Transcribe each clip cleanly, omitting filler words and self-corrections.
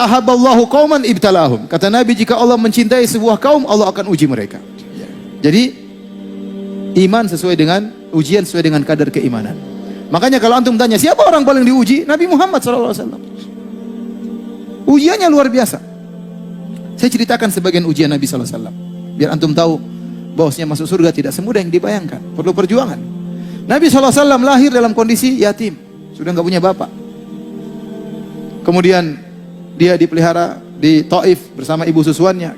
ahabballahu qauman ibtalahum. Kata Nabi, jika Allah mencintai sebuah kaum, Allah akan uji mereka. Jadi iman sesuai dengan ujian sesuai dengan kadar keimanan. Makanya kalau antum tanya siapa orang paling diuji, Nabi Muhammad SAW. Ujiannya luar biasa. Saya ceritakan sebagian ujian Nabi SAW, biar antum tahu bahwasanya masuk surga tidak semudah yang dibayangkan. Perlu perjuangan. Nabi SAW lahir dalam kondisi yatim, sudah nggak punya bapak. Kemudian dia dipelihara di Taif bersama ibu susuannya.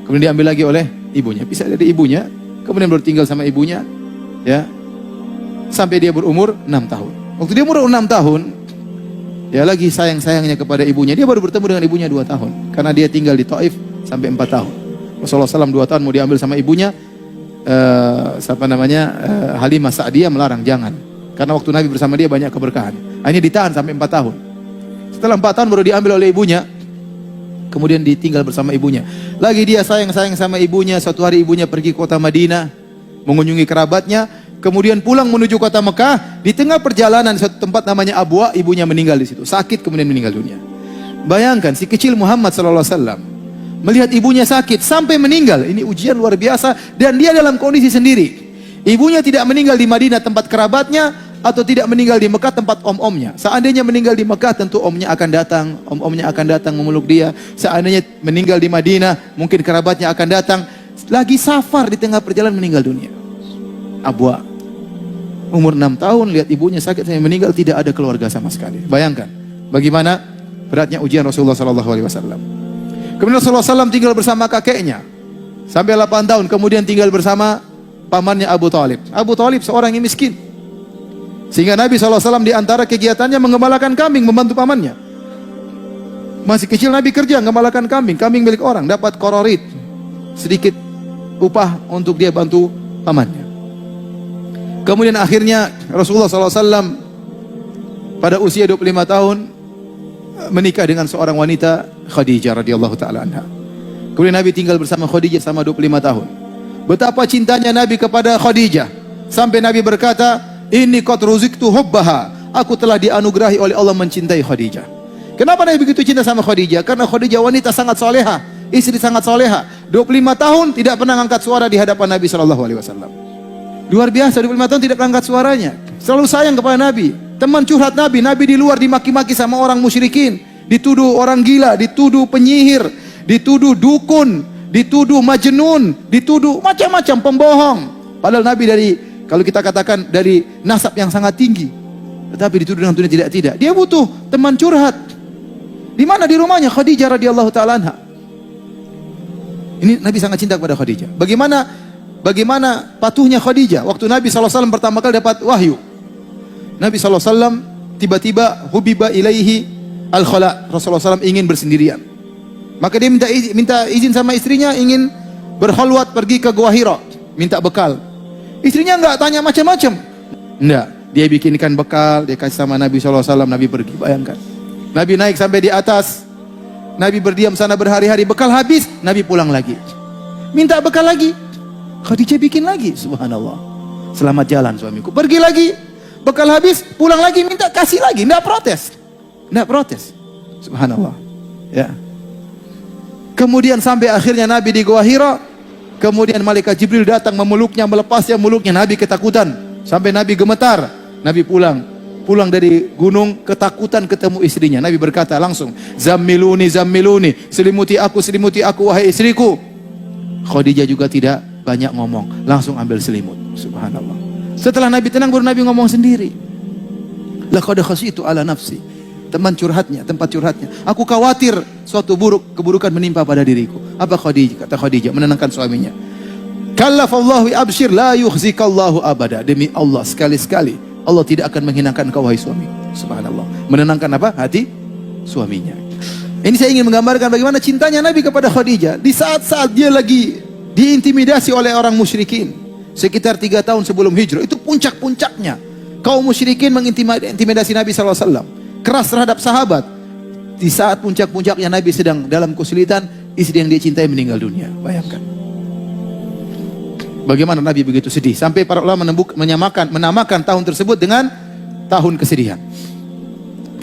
Kemudian diambil lagi oleh ibunya, bisa dari ibunya. Kemudian baru tinggal sama ibunya, ya, sampai dia berumur 6 tahun. Waktu dia umur 6 tahun, dia lagi sayang-sayangnya kepada ibunya. Dia baru bertemu dengan ibunya 2 tahun, karena dia tinggal di Taif sampai 4 tahun. Rasulullah SAW 2 tahun mau diambil sama ibunya. Halimah Sa'diyah melarang, jangan. Karena waktu Nabi bersama dia banyak keberkahan. Hanya ditahan sampai 4 tahun. Setelah 4 tahun baru diambil oleh ibunya. Kemudian ditinggal bersama ibunya. Lagi dia sayang-sayang sama ibunya. Suatu hari ibunya pergi ke kota Madinah, mengunjungi kerabatnya. Kemudian pulang menuju kota Mekah. Di tengah perjalanan suatu tempat namanya Abwa, ibunya meninggal di situ. Sakit kemudian meninggal dunia. Bayangkan si kecil Muhammad SAW melihat ibunya sakit sampai meninggal. Ini ujian luar biasa. Dan dia dalam kondisi sendiri. Ibunya tidak meninggal di Madinah tempat kerabatnya, atau tidak meninggal di Mekah tempat om-omnya. Seandainya meninggal di Mekah, tentu omnya akan datang. Om-omnya akan datang memeluk dia. Seandainya meninggal di Madinah, mungkin kerabatnya akan datang. Lagi safar di tengah perjalanan meninggal dunia. Abwa, umur 6 tahun, lihat ibunya sakit sampai meninggal, tidak ada keluarga sama sekali. Bayangkan bagaimana beratnya ujian Rasulullah SAW. Kemudian Rasulullah SAW tinggal bersama kakeknya sampai 8 tahun. Kemudian tinggal bersama pamannya Abu Talib. Abu Talib seorang yang miskin, sehingga Nabi SAW di antara kegiatannya mengembalakan kambing, membantu pamannya. Masih kecil Nabi kerja mengembalakan kambing, kambing milik orang, dapat kororit, sedikit upah untuk dia bantu pamannya. Kemudian akhirnya Rasulullah SAW pada usia 25 tahun menikah dengan seorang wanita, Khadijah radhiyallahu taala anha. Kemudian Nabi tinggal bersama Khadijah selama 25 tahun. Betapa cintanya Nabi kepada Khadijah sampai Nabi berkata, "Inni qad ruziktu hubbaha." Aku telah dianugerahi oleh Allah mencintai Khadijah. Kenapa Nabi begitu cinta sama Khadijah? Karena Khadijah wanita sangat soleha, istri sangat soleha. 25 tahun tidak pernah angkat suara di hadapan Nabi SAW. Luar biasa, 25 tahun tidak pernah angkat suaranya. Selalu sayang kepada Nabi. Teman curhat Nabi. Nabi di luar dimaki-maki sama orang musyrikin, dituduh orang gila, dituduh penyihir, dituduh dukun, dituduh majnun, dituduh macam-macam pembohong. Padahal Nabi dari, kalau kita katakan, dari nasab yang sangat tinggi, tetapi dituduh dengan dunia tidak. Dia butuh teman curhat. Di mana? Di rumahnya Khadijah radhiyallahu taala anha. Ini Nabi sangat cinta kepada Khadijah. Bagaimana patuhnya Khadijah waktu Nabi SAW pertama kali dapat wahyu. Nabi SAW tiba-tiba hubiba ilaihi al-khala. Rasulullah SAW ingin bersendirian. Maka dia minta izin sama istrinya, ingin berkhalwat pergi ke Gua Hira, minta bekal. Istrinya enggak, tanya macam-macam. Enggak, dia bikinkan bekal, dia kasih sama Nabi SAW, Nabi pergi. Bayangkan, Nabi naik sampai di atas, Nabi berdiam sana berhari-hari, bekal habis, Nabi pulang lagi, minta bekal lagi. Khadijah bikin lagi, subhanallah. Selamat jalan suamiku, pergi lagi, bekal habis, pulang lagi, minta kasih lagi, enggak protes. Enggak protes, subhanallah. Ya. Kemudian sampai akhirnya Nabi di Gua Hira, kemudian malaikat Jibril datang memeluknya, melepasnya meluknya. Nabi ketakutan, sampai Nabi gemetar. Nabi pulang dari gunung ketakutan ketemu istrinya. Nabi berkata langsung, "Zammiluni, zammiluni, selimuti aku, wahai istriku." Khadijah juga tidak banyak ngomong, langsung ambil selimut. Subhanallah. Setelah Nabi tenang, baru Nabi ngomong sendiri, "Laqad khasyitu ala nafsi." Teman curhatnya, tempat curhatnya. Aku khawatir suatu keburukan menimpa pada diriku. Apa Khadijah? Kata Khadijah menenangkan suaminya. Kallafallahu abshir la yukhzikallahu abada. Demi Allah, sekali-sekali Allah tidak akan menghinakan kau wahai suami. Subhanallah. Menenangkan apa? Hati suaminya. Ini saya ingin menggambarkan bagaimana cintanya Nabi kepada Khadijah. Di saat-saat dia lagi diintimidasi oleh orang musyrikin. Sekitar 3 tahun sebelum hijrah. Itu puncak-puncaknya. Kaum musyrikin mengintimidasi Nabi SAW. Keras terhadap sahabat. Di saat puncak-puncaknya Nabi sedang dalam kesulitan, istri yang dia cintai meninggal dunia. Bayangkan bagaimana Nabi begitu sedih. Sampai para ulama menamakan tahun tersebut dengan tahun kesedihan.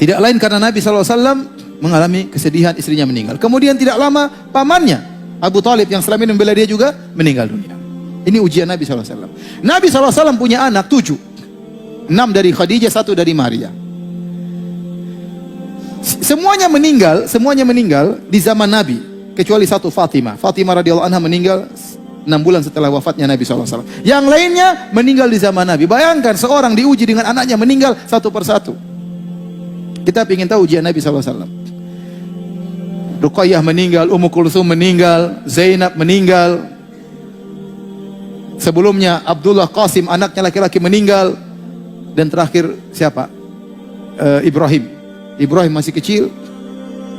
Tidak lain karena Nabi SAW mengalami kesedihan istrinya meninggal. Kemudian tidak lama pamannya Abu Thalib yang selama ini membela dia juga meninggal dunia. Ini ujian Nabi SAW. Nabi SAW punya anak 7. 6 dari Khadijah, 1 dari Maria. Semuanya meninggal di zaman Nabi, kecuali satu Fatimah. Fatimah radhiyallahu anha meninggal 6 bulan setelah wafatnya Nabi SAW. Yang lainnya meninggal di zaman Nabi. Bayangkan seorang diuji dengan anaknya meninggal satu persatu. Kita ingin tahu ujian Nabi SAW. Ruqayyah meninggal, Ummu Kulsum meninggal, Zainab meninggal. Sebelumnya Abdullah Qasim anaknya laki-laki meninggal. Dan terakhir siapa? Ibrahim. Ibrahim masih kecil.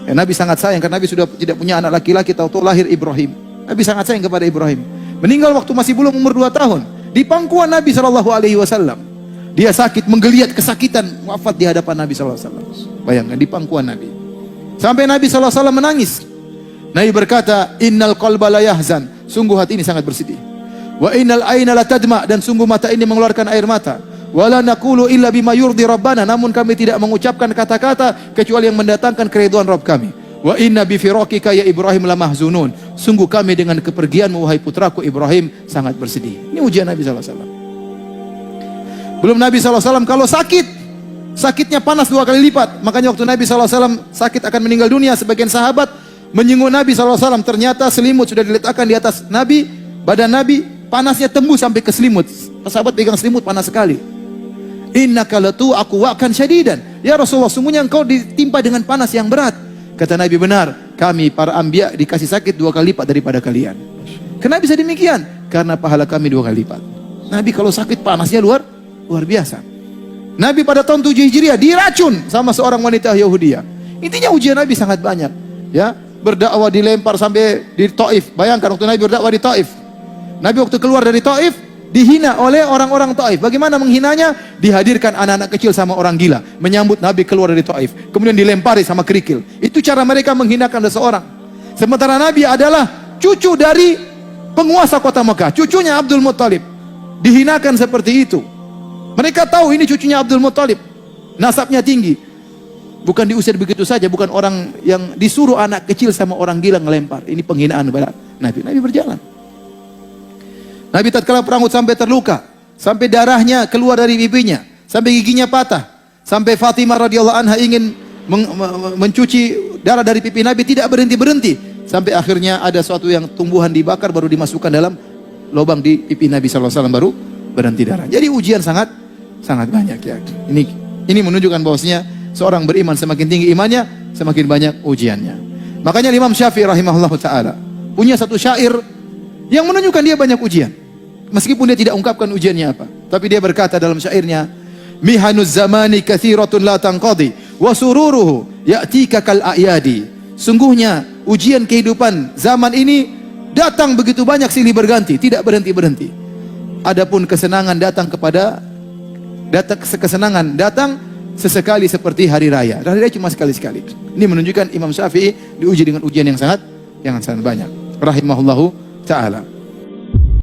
Nabi sangat sayang karena Nabi sudah tidak punya anak laki-laki, tahu-tahu lahir Ibrahim. Nabi sangat sayang kepada Ibrahim. Meninggal waktu masih belum umur 2 tahun. Di pangkuan Nabi SAW. Dia sakit, menggeliat kesakitan, wafat di hadapan Nabi SAW. Bayangkan, di pangkuan Nabi. Sampai Nabi SAW menangis. Nabi berkata, innal qalba la yahzan. Sungguh hati ini sangat bersedih. Wa innal aina la tadma. Dan sungguh mata ini mengeluarkan air mata. Wala naqulu illa bima yurdi rabbana. Namun kami tidak mengucapkan kata-kata kecuali yang mendatangkan keridhaan Rabb kami. Wa inna bi firaqika ya Ibrahim lamahzunun. Sungguh kami dengan kepergianmu wahai putraku Ibrahim sangat bersedih. Ini ujian Nabi SAW. Belum Nabi SAW kalau sakit, sakitnya panas 2 kali lipat. Makanya waktu Nabi SAW sakit akan meninggal dunia, sebagian sahabat menyinggung Nabi SAW. Ternyata selimut sudah diletakkan di atas Nabi, badan Nabi, panasnya tembus sampai ke selimut. Sahabat pegang selimut panas sekali. Innaka latu aku wakan syadidan. Ya Rasulullah, sungguhnya engkau ditimpa dengan panas yang berat. Kata Nabi, benar, kami para anbiya dikasih sakit 2 kali lipat daripada kalian. Kenapa bisa demikian? Karena pahala kami 2 kali lipat. Nabi kalau sakit panasnya luar biasa. Nabi pada tahun 7 Hijriah diracun sama seorang wanita Yahudiyah. Intinya ujian Nabi sangat banyak. Ya, berdakwah dilempar sampai di Taif. Bayangkan waktu Nabi berdakwah di Taif. Nabi waktu keluar dari Taif dihina oleh orang-orang Taif. Bagaimana menghinanya? Dihadirkan anak-anak kecil sama orang gila menyambut Nabi keluar dari Taif. Kemudian dilempari sama kerikil. Itu cara mereka menghinakan seseorang. Sementara Nabi adalah cucu dari penguasa kota Mekah, cucunya Abdul Muttalib. Dihinakan seperti itu. Mereka tahu ini cucunya Abdul Muttalib. Nasabnya tinggi. Bukan diusir begitu saja, bukan orang yang disuruh anak kecil sama orang gila ngelempar. Ini penghinaan kepada Nabi. Nabi berjalan. Nabi tatkala perang Uhud sampai terluka, sampai darahnya keluar dari pipinya, sampai giginya patah, sampai Fatimah radhiyallahu anha ingin mencuci darah dari pipi Nabi, tidak berhenti-berhenti, sampai akhirnya ada suatu yang tumbuhan dibakar baru dimasukkan dalam lubang di pipi Nabi SAW baru berhenti darah. Jadi ujian sangat banyak ya. Ini menunjukkan bahwasanya seorang beriman semakin tinggi imannya, semakin banyak ujiannya. Makanya Imam Syafi'i rahimahullah taala punya satu syair yang menunjukkan dia banyak ujian. Meskipun dia tidak ungkapkan ujiannya apa, tapi dia berkata dalam syairnya, mihanuz zamani katsiratun la tanqadi wa sururuhu ya'tika kal a'yadi. Sungguhnya ujian kehidupan zaman ini datang begitu banyak silih berganti, tidak berhenti-berhenti. Adapun kesenangan datang sesekali seperti hari raya. Hari raya cuma sekali-sekali. Ini menunjukkan Imam Syafi'i diuji dengan ujian yang sangat banyak. Rahimahullahu ta'ala.